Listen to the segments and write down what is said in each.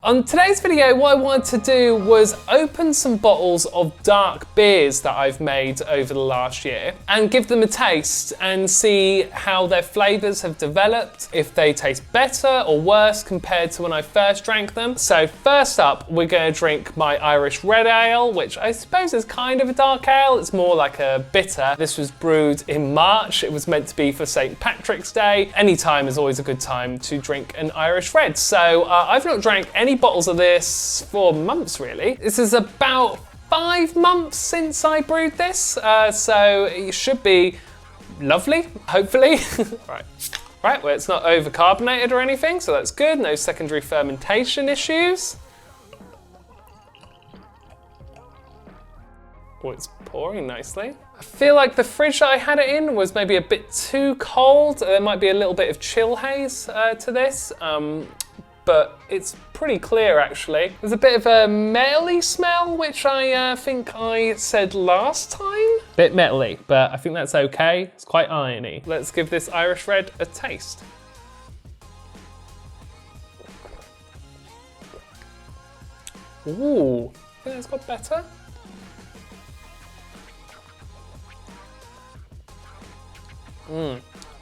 On today's video, what I wanted to do was open some bottles of dark beers that I've made over the last year and give them a taste and see how their flavors have developed, if they taste better or worse compared to when I first drank them. So first up, we're gonna drink my Irish Red Ale, which I suppose is kind of a dark ale. It's more like a bitter. This was brewed in March. It was meant to be for St. Patrick's Day. Any time is always a good time to drink an Irish Red. So I've not drank any bottles of this for months, really. This is about 5 months since I brewed this, so it should be lovely, hopefully. Right, well, it's not over-carbonated or anything, so that's good. No secondary fermentation issues. Oh, it's pouring nicely. I feel like the fridge that I had it in was maybe a bit too cold. There might be a little bit of chill haze to this. But it's pretty clear, actually. There's a bit of a metally smell, which I think I said last time. Bit metally, but I think that's okay. It's quite irony. Let's give this Irish Red a taste. Ooh, I think that's got better.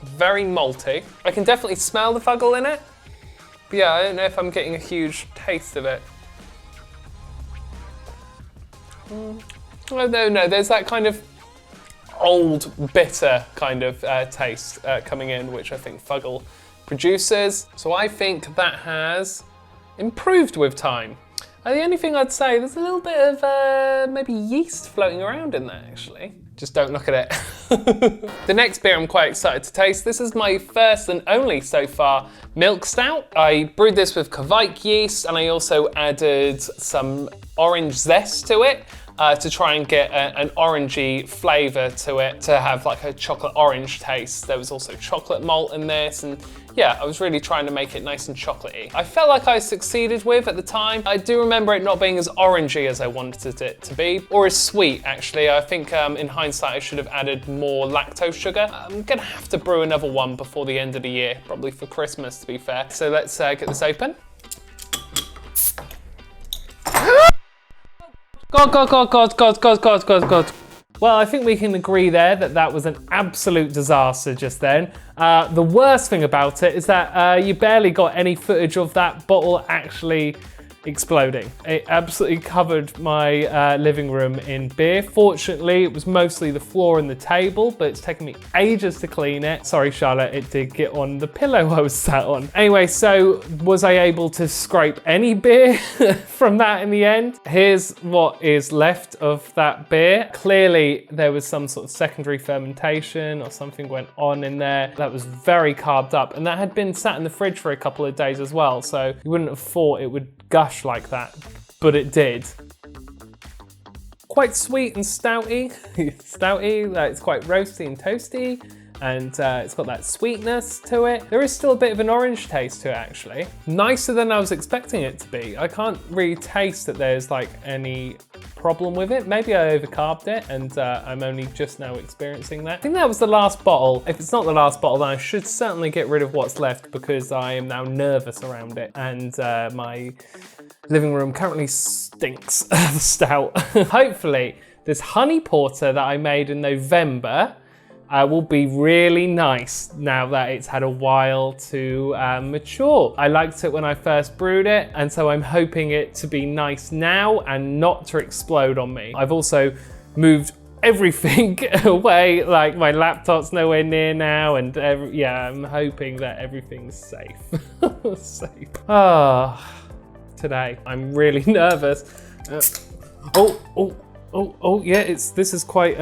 Very malty. I can definitely smell the fuggle in it. But yeah, I don't know if I'm getting a huge taste of it. Oh, no, there's that kind of old, bitter kind of taste coming in, which I think fuggle produces. So I think that has improved with time. The only thing I'd say, there's a little bit of maybe yeast floating around in there, actually. Just don't look at it. The next beer I'm quite excited to taste. This is my first and only so far milk stout. I brewed this with Kvike yeast and I also added some orange zest to it to try and get an orangey flavour to it, to have like a chocolate orange taste. There was also chocolate malt in this, and yeah, I was really trying to make it nice and chocolatey. I felt like I succeeded with at the time. I do remember it not being as orangey as I wanted it to be, or as sweet actually. I think in hindsight I should have added more lactose sugar. I'm gonna have to brew another one before the end of the year, probably for Christmas to be fair. So let's get this open. God. Well, I think we can agree there that that was an absolute disaster just then. The worst thing about it is that you barely got any footage of that bottle actually exploding. It absolutely covered my living room in beer. Fortunately, it was mostly the floor and the table, but it's taken me ages to clean it. Sorry, Charlotte, it did get on the pillow I was sat on. Anyway, so was I able to scrape any beer from that in the end? Here's what is left of that beer. Clearly, there was some sort of secondary fermentation or something went on in there. That was very carved up, and that had been sat in the fridge for a couple of days as well, so you wouldn't have thought it would gush like that, but it did. Quite sweet and stouty. It's quite roasty and toasty, and it's got that sweetness to it. There is still a bit of an orange taste to it, actually. Nicer than I was expecting it to be. I can't really taste that there's like any problem with it. Maybe I overcarbed it and I'm only just now experiencing that. I think that was the last bottle. If it's not the last bottle, then I should certainly get rid of what's left because I am now nervous around it, and my living room currently stinks of stout. Hopefully this honey porter that I made in November will be really nice now that it's had a while to mature. I liked it when I first brewed it, and so I'm hoping it to be nice now and not to explode on me. I've also moved everything away, like my laptop's nowhere near now, and yeah, I'm hoping that everything's safe. Safe. Today I'm really nervous. Yeah, this is quite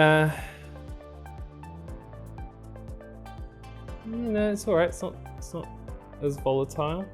no, it's all right. It's not as volatile.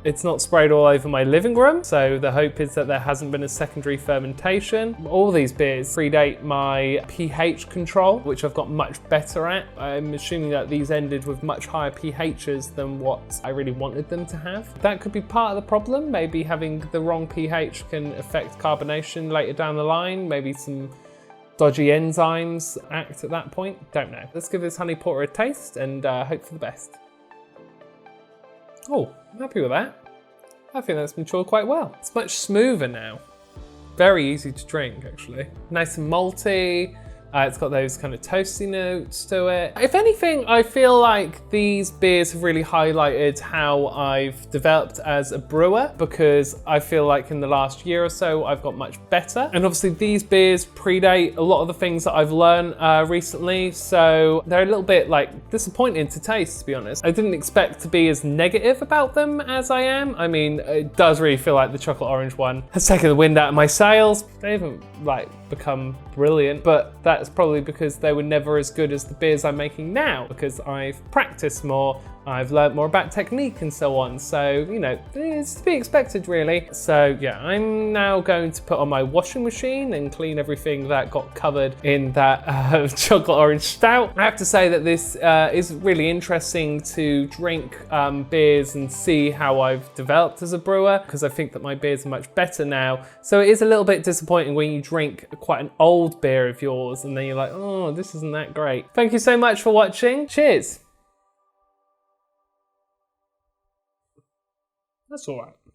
It's not sprayed all over my living room, so the hope is that there hasn't been a secondary fermentation. All these beers predate my pH control, which I've got much better at. I'm assuming that these ended with much higher pHs than what I really wanted them to have. That could be part of the problem. Maybe having the wrong pH can affect carbonation later down the line. Maybe some dodgy enzymes act at that point. Don't know. Let's give this honey porter a taste and hope for the best. Oh, I'm happy with that. I think that's matured quite well. It's much smoother now. Very easy to drink, actually. Nice and malty. It's got those kind of toasty notes to it. If anything, I feel like these beers have really highlighted how I've developed as a brewer, because I feel like in the last year or so, I've got much better. And obviously these beers predate a lot of the things that I've learned recently, so they're a little bit like disappointing to taste, to be honest. I didn't expect to be as negative about them as I am. I mean, it does really feel like the chocolate orange one has taken the wind out of my sails. They haven't like become brilliant, but that's probably because they were never as good as the beers I'm making now, because I've practiced more, I've learned more about technique and so on. So, you know, it's to be expected really. So yeah, I'm now going to put on my washing machine and clean everything that got covered in that chocolate orange stout. I have to say that this is really interesting to drink beers and see how I've developed as a brewer, because I think that my beers are much better now. So it is a little bit disappointing when you drink quite an old beer of yours and then you're like, oh, this isn't that great. Thank you so much for watching. Cheers. That's all right.